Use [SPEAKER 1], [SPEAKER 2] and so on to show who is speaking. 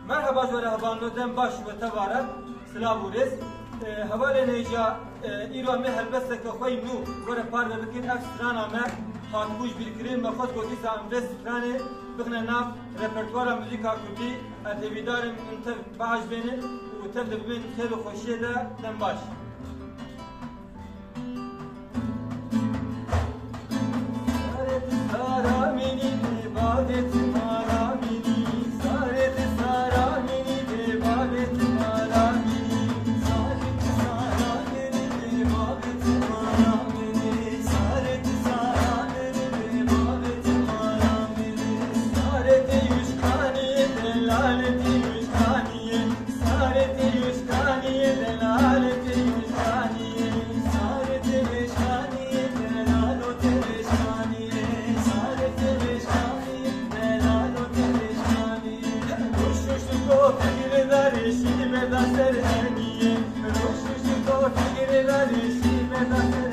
[SPEAKER 1] Merhaba jwara havanodem baş ve tevara Slavures. Havale neja İran me helbeste ke khoy nu gore par ve bikin ekstrana me hatbuj birkirin me khot goti sa investrane bıgna nav repertuara müzika kurdi etevidarım ente baş benin ve tevde bin khelu khoşiyede dem baş. Ser eniye, roşu şu to tigreler, şime da